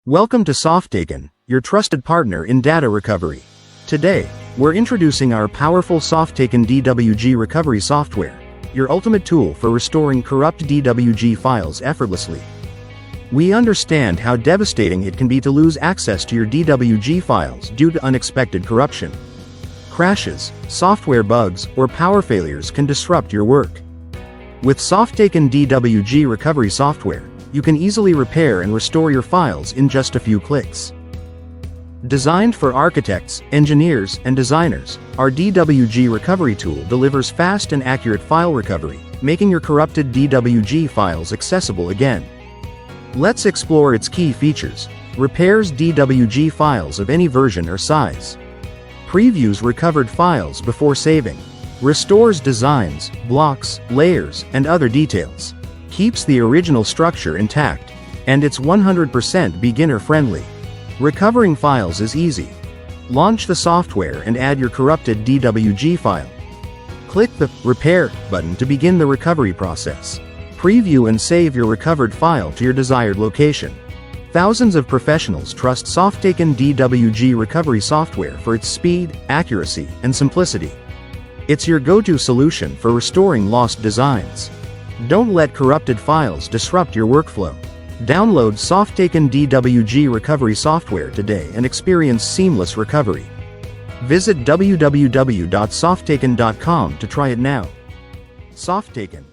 Welcome to Softaken, your trusted partner in data recovery. Today, we're introducing our powerful Softaken DWG Recovery Software, your ultimate tool for restoring corrupt DWG files effortlessly. We understand how devastating it can be to lose access to your DWG files due to unexpected corruption. Crashes, software bugs, or power failures can disrupt your work. With Softaken DWG Recovery Software, you can easily repair and restore your files in just a few clicks. Designed for architects, engineers, and designers, our DWG recovery tool delivers fast and accurate file recovery, making your corrupted DWG files accessible again. Let's explore its key features. Repairs DWG files of any version or size. Previews recovered files before saving. Restores designs, blocks, layers, and other details. Keeps the original structure intact, and it's 100% beginner-friendly. Recovering files is easy. Launch the software and add your corrupted DWG file. Click the Repair button to begin the recovery process. Preview and save your recovered file to your desired location. Thousands of professionals trust Softaken DWG Recovery Software for its speed, accuracy, and simplicity. It's your go-to solution for restoring lost designs. Don't let corrupted files disrupt your workflow. Download Softaken DWG Recovery Software today and experience seamless recovery. Visit www.softaken.com to try it now. Softaken.